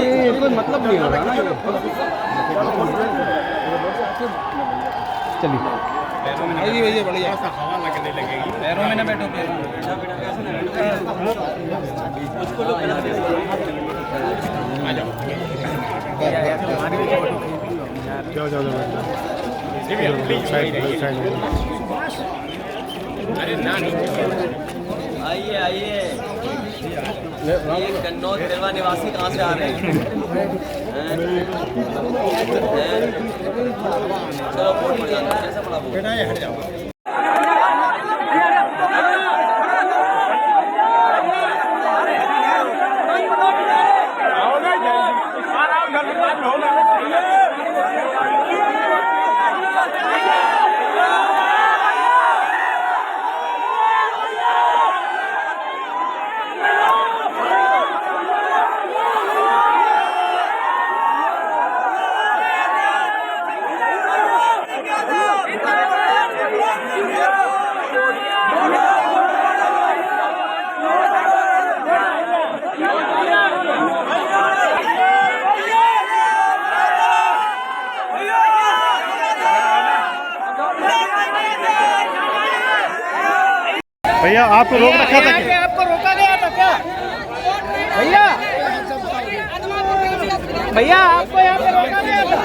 ये कोई मतलब नहीं हो रहा ना। चलिए भैया बढ़िया हवा लगने लगेगी पैरों में ना बैठो आइए आइए ये कन्नौज रेवा निवासी कहाँ से आ रहे हैं? चलो बोर्ड पर जाना है, कैसा पड़ा बोर्ड? हट जाओ। भैया आपको रोक रखा था क्या? आपको रोका गया था क्या भैया? भैया आपको यहाँ पे रोका गया था?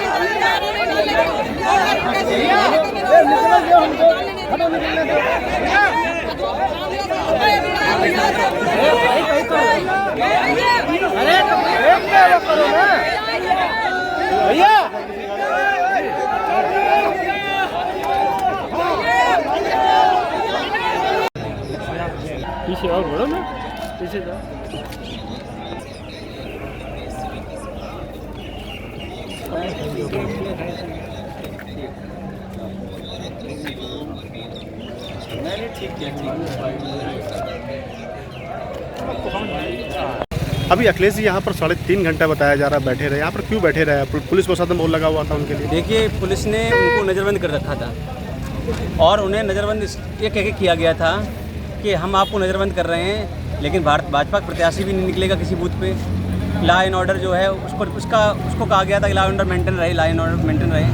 अरे तो करो ना भैया। पीछे और बढ़ो ना, पीछे जाओ। ठीक है अभी अखिलेश जी यहाँ पर 3.5 घंटा बताया जा रहा है बैठे रहे। यहाँ पर क्यों बैठे रहे? पुलिस प्रशासन बहुत लगा हुआ था उनके लिए। देखिए पुलिस ने उनको नज़रबंद कर रखा था और उन्हें नज़रबंद ये कह के किया गया था कि हम आपको नज़रबंद कर रहे हैं, लेकिन भाजपा का प्रत्याशी भी नहीं निकलेगा किसी बूथ पे। लॉ एंड ऑर्डर जो है उसको कहा गया था कि लॉ एंड ऑर्डर मेंटेन रहे, लॉ एंड ऑर्डर मेंटेन रहे,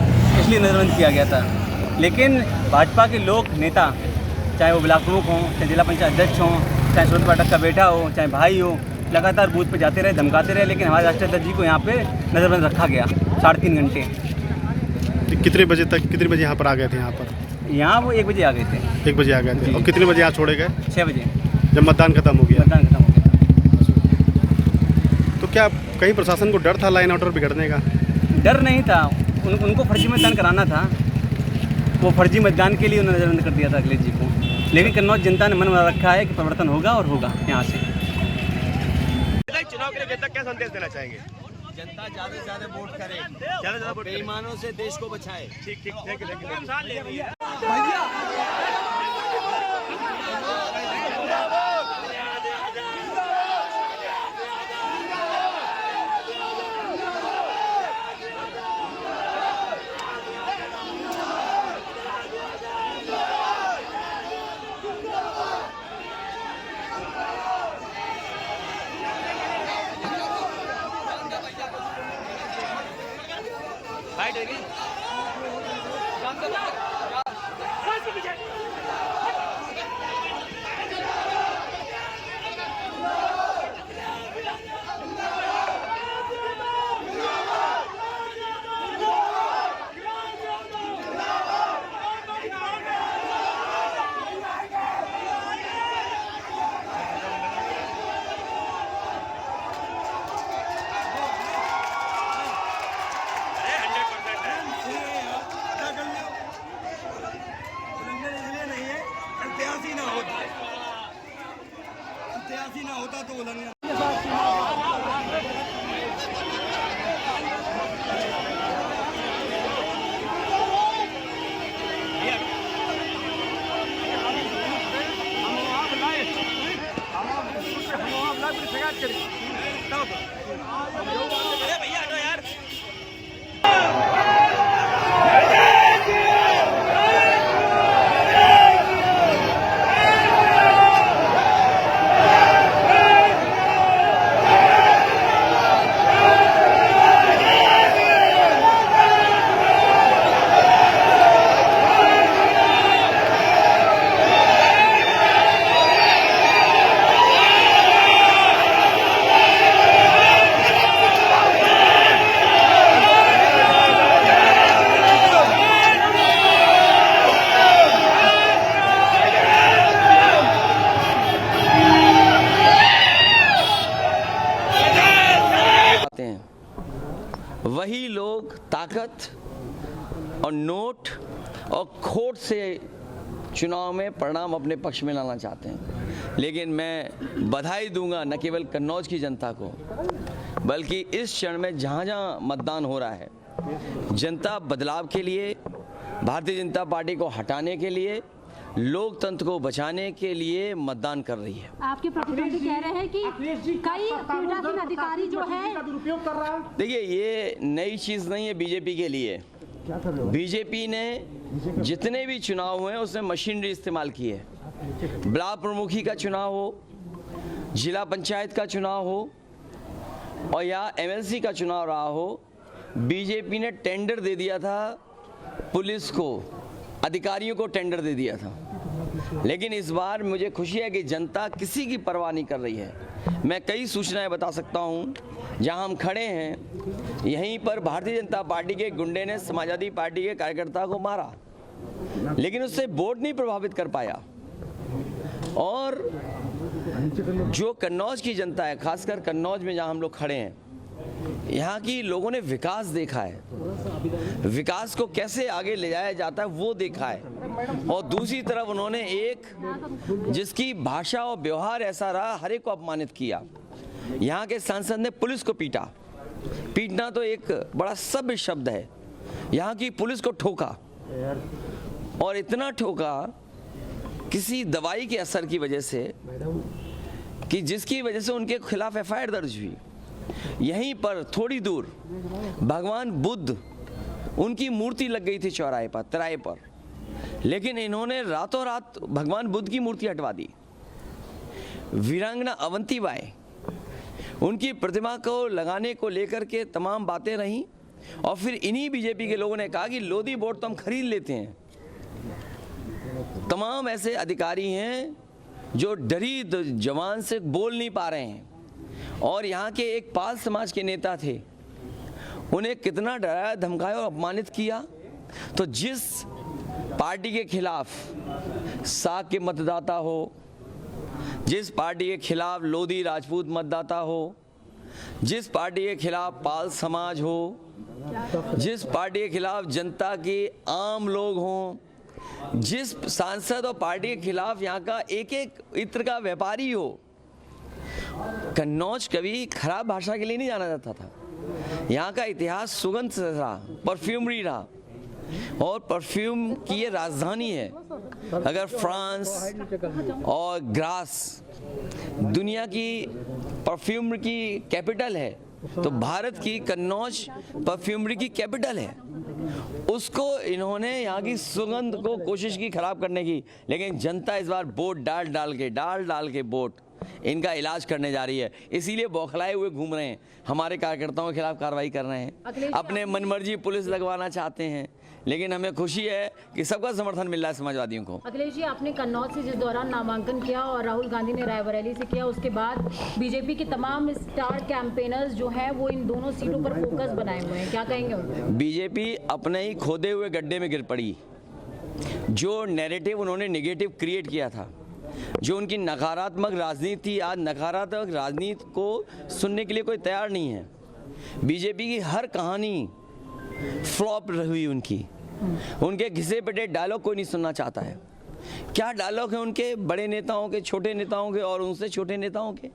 इसलिए नज़रबंद किया गया था। लेकिन भाजपा के लोग नेता, चाहे वो ब्लॉक प्रमुख हों, चाहे जिला पंचायत अध्यक्ष हों, चाहे सूरत पाठक का बेटा हो, चाहे भाई हो, लगातार बूथ पे जाते रहे, धमकाते रहे, लेकिन हमारे राष्ट्रीय अध्यक्ष जी को यहाँ पे नज़रबंद रखा गया 3.5 घंटे। कितने बजे यहाँ पर आ गए थे? यहाँ वो 1 बजे आ गए थे। 1 बजे आ गए थे। और कितने बजे यहाँ छोड़े गए? 6 बजे जब मतदान खत्म हो गया। मतदान खत्म हो गया। तो क्या कहीं प्रशासन को डर था लाइन ऑर्डर बिगड़ने का? डर नहीं था, उनको फर्जी मतदान कराना था। वो फर्जी मतदान के लिए उन्होंने नज़रबंद कर दिया था अखिलेश जी को। लेकिन कन्नौज जनता ने मन बना रखा है कि परिवर्तन होगा और होगा यहाँ से। चुनाव के लिए जनता क्या संदेश देना चाहेंगे? जनता ज्यादा से ज्यादा वोट करे, ज्यादा बेईमानों से देश को बचाए। ठीक। ना होता तो उल्लंघन चाहते हैं, वही लोग ताकत और नोट और खोट से चुनाव में परिणाम अपने पक्ष में लाना चाहते हैं। लेकिन मैं बधाई दूंगा न केवल कन्नौज की जनता को, बल्कि इस क्षण में जहाँ जहाँ मतदान हो रहा है, जनता बदलाव के लिए, भारतीय जनता पार्टी को हटाने के लिए, लोकतंत्र को बचाने के लिए मतदान कर रही है। आपके प्रतिद्वंदी कह रहे हैं कि कई पीठासीन अधिकारी जो है, देखिए ये नई चीज़ नहीं है बीजेपी के लिए। बीजेपी ने जितने भी चुनाव हुए उसमें मशीनरी इस्तेमाल की है। ब्लॉक प्रमुखी का चुनाव हो, जिला पंचायत का चुनाव हो और या एमएलसी का चुनाव रहा हो, बीजेपी ने टेंडर दे दिया था पुलिस को, अधिकारियों को टेंडर दे दिया था। लेकिन इस बार मुझे खुशी है कि जनता किसी की परवाह नहीं कर रही है। मैं कई सूचनाएं बता सकता हूं, जहां हम खड़े हैं यहीं पर भारतीय जनता पार्टी के गुंडे ने समाजवादी पार्टी के कार्यकर्ता को मारा, लेकिन उससे वोट नहीं प्रभावित कर पाया। और जो कन्नौज की जनता है, खासकर कन्नौज में जहां हम लोग खड़े हैं, यहाँ की लोगों ने विकास देखा है, विकास को कैसे आगे ले जाया जाता है वो देखा है। और दूसरी तरफ उन्होंने एक जिसकी भाषा और व्यवहार ऐसा रहा, हर एक को अपमानित किया। यहाँ के सांसद ने पुलिस को पीटा, पीटना तो एक बड़ा सभ्य शब्द है। यहाँ की पुलिस को ठोका, और इतना ठोका किसी दवाई के असर की वजह से कि जिसकी वजह से उनके खिलाफ एफआईआर दर्ज हुई। यहीं पर थोड़ी दूर भगवान बुद्ध, उनकी मूर्ति लग गई थी चौराहे पर, तिराहे पर, लेकिन इन्होंने रातों रात भगवान बुद्ध की मूर्ति हटवा दी। वीरांगना अवंतीबाई, उनकी प्रतिमा को लगाने को लेकर के तमाम बातें रहीं, और फिर इन्हीं बीजेपी के लोगों ने कहा कि लोधी बोर्ड तो हम खरीद लेते हैं। तमाम ऐसे अधिकारी हैं जो डरी जवान से बोल नहीं पा रहे हैं। और यहाँ के एक पाल समाज के नेता थे, उन्हें कितना डराया, धमकाया और अपमानित किया। तो जिस पार्टी के खिलाफ साग के मतदाता हो, जिस पार्टी के खिलाफ लोधी राजपूत मतदाता हो, जिस पार्टी के खिलाफ पाल समाज हो, जिस पार्टी के खिलाफ जनता के आम लोग हों, जिस सांसद और पार्टी के खिलाफ यहाँ का एक एक इत्र का व्यापारी हो, कन्नौज कभी खराब भाषा के लिए नहीं जाना जाता था। यहाँ का इतिहास सुगंध से रहा, परफ्यूमरी रहा, और परफ्यूम की ये राजधानी है। अगर फ्रांस और ग्रास दुनिया की परफ्यूम की कैपिटल है, तो भारत की कन्नौज परफ्यूमरी की कैपिटल है। उसको इन्होंने यहाँ की सुगंध को कोशिश की खराब करने की, लेकिन जनता इस बार वोट डाल डाल के वोट इनका इलाज करने जा रही है। इसीलिए बौखलाए हुए घूम रहे हैं, हमारे कार्यकर्ताओं के खिलाफ कार्रवाई कर रहे हैं, अपने मनमर्जी पुलिस लगवाना चाहते हैं। लेकिन हमें खुशी है कि सबका समर्थन मिल रहा है समाजवादियों को। अखिलेश जी, आपने कन्नौज से जिस दौरान नामांकन किया और राहुल गांधी ने रायबरेली से किया, उसके बाद बीजेपी के तमाम स्टार कैंपेनर्स जो हैं वो इन दोनों सीटों पर फोकस बनाए हुए हैं, क्या कहेंगे उनको? बीजेपी अपने ही खोदे हुए गड्ढे में गिर पड़ी। जो नैरेटिव उन्होंने नेगेटिव क्रिएट किया था, जो उनकी नकारात्मक राजनीति थी, आज नकारात्मक राजनीति को सुनने के लिए कोई तैयार नहीं है। बीजेपी की हर कहानी फ्लॉप रही उनकी, उनके घिसे पिटे डायलॉग कोई नहीं सुनना चाहता है। क्या डायलॉग है उनके, बड़े नेताओं के, छोटे नेताओं के और उनसे छोटे नेताओं के?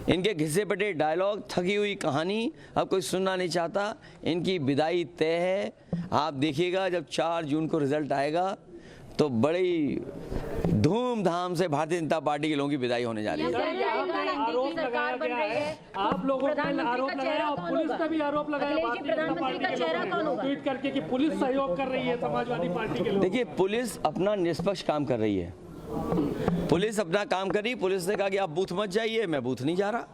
इनके घिसे पिटे डायलॉग, थकी हुई कहानी अब कोई सुनना नहीं चाहता। इनकी विदाई तय है। आप देखिएगा जब 4 जून को रिजल्ट आएगा तो बड़ी धूमधाम से भारतीय जनता पार्टी के लोगों की विदाई होने जा रही है। आप लोगों ने आरोप लगाया और पुलिस ने भी आरोप लगाया भारतीय जनता पार्टी के लोगों ने ट्वीट करके कि पुलिस सहयोग कर रही है समाजवादी पार्टी के लोग। देखिए, पुलिस अपना निष्पक्ष काम कर रही है, पुलिस अपना काम कर रही। पुलिस ने कहा कि आप बूथ मत जाइए, मैं बूथ नहीं जा रहा।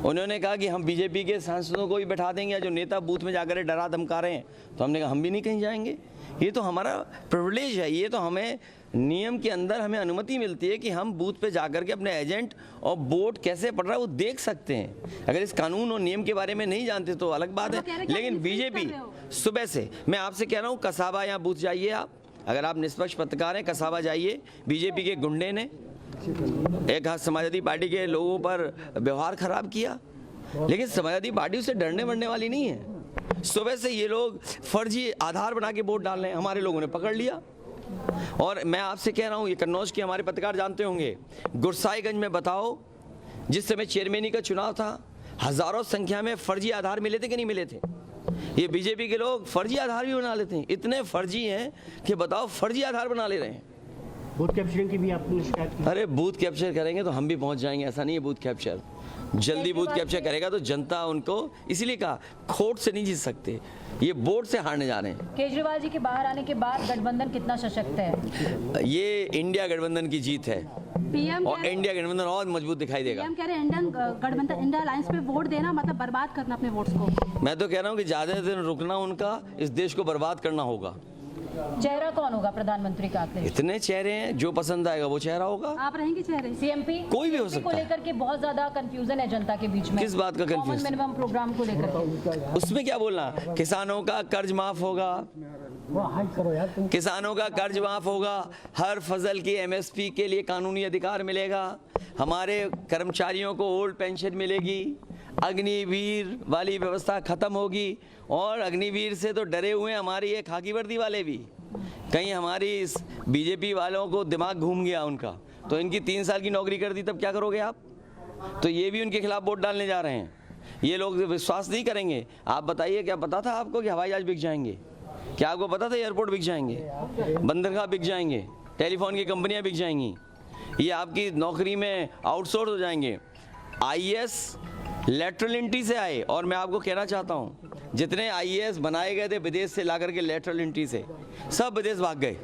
उन्होंने कहा कि हम बीजेपी के सांसदों को भी बैठा देंगे, जो नेता बूथ में जाकर डरा धमका रहे हैं, तो हमने कहा हम भी नहीं कहीं जाएंगे। ये तो हमारा प्रिविलेज है, ये तो हमें नियम के अंदर हमें अनुमति मिलती है कि हम बूथ पे जाकर के अपने एजेंट और वोट कैसे पड़ रहा है वो देख सकते हैं। अगर इस कानून और नियम के बारे में नहीं जानते तो अलग बात है। लेकिन बीजेपी सुबह से, मैं आपसे कह रहा हूँ, कसाबा यहाँ बूथ जाइए आप, अगर आप निष्पक्ष पत्रकार हैं, कसाबा जाइए। बीजेपी के गुंडे ने एक समाजवादी पार्टी के लोगों पर व्यवहार खराब किया। लेकिन समाजवादी पार्टी उससे डरने मरने वाली नहीं है। सुबह से ये लोग फर्जी आधार बना के वोट डाल रहे हैं, हमारे लोगों ने पकड़ लिया। और मैं आपसे कह रहा हूँ, ये कन्नौज के हमारे पत्रकार जानते होंगे, गुरसाईगंज में बताओ, जिस समय चेयरमैनी का चुनाव था, हजारों संख्या में फर्जी आधार मिले थे कि नहीं मिले थे? ये बीजेपी के लोग फर्जी आधार भी बना लेते हैं, इतने फर्जी हैं कि बताओ, फर्जी आधार बना ले रहे हैं। बूथ कैप्चरिंग की भी आपने शिकायत की? अरे बूथ कैप्चर करेंगे तो हम भी पहुंच जाएंगे, ऐसा नहीं है। बूथ कैप्चर जल्दी बूथ कैप्चर करेगा तो जनता उनको, इसीलिए कहा खोट से नहीं जीत सकते, ये वोट से हारने जा रहे हैं। केजरीवाल जी के बाहर आने के बाद गठबंधन कितना सशक्त है? ये इंडिया गठबंधन की जीत है पीएम और इंडिया गठबंधन और मजबूत दिखाई देगा। पीएम कह रहे हैं इंडियन गठबंधन, इंडिया अलायंस पे वोट देना मतलब बर्बाद करना अपने वोट्स को। मैं तो कह रहा हूँ कि ज्यादा दिन रुकना उनका, इस देश को बर्बाद करना होगा। चेहरा कौन होगा प्रधानमंत्री का? इतने चेहरे हैं, जो पसंद आएगा वो चेहरा होगा। आप रहेंगे चेहरे? सीएमपी कोई भी हो को सकता है। लेकर के बहुत ज्यादा कंफ्यूजन है जनता के बीच में। किस बात का कॉमन कंफ्यूजन? मिनिमम प्रोग्राम को लेकर के। उसमें क्या बोलना? किसानों का कर्ज माफ होगा, किसानों का कर्ज माफ होगा, हर फसल की एमएसपी के लिए कानूनी अधिकार मिलेगा, हमारे कर्मचारियों को ओल्ड पेंशन मिलेगी, अग्निवीर वाली व्यवस्था खत्म होगी। और अग्निवीर से तो डरे हुए हैं हमारी ये खाकी वर्दी वाले भी, कहीं हमारी इस बीजेपी वालों को दिमाग घूम गया उनका, तो इनकी 3 साल की नौकरी कर दी, तब क्या करोगे आप? तो ये भी उनके खिलाफ वोट डालने जा रहे हैं। ये लोग विश्वास नहीं करेंगे। आप बताइए, क्या पता था आपको कि हवाई जहाज बिक जाएंगे? क्या आपको पता था एयरपोर्ट बिक जाएंगे, बंदरगाह बिक जाएंगे, टेलीफोन की कंपनियां बिक जाएंगी, ये आपकी नौकरी में आउटसोर्स हो जाएंगे? आईएएस लेटरल एंट्री से आए, और मैं आपको कहना चाहता हूं, जितने आईएएस बनाए गए थे विदेश से ला करके लेटरल एंट्री से, सब विदेश भाग गए।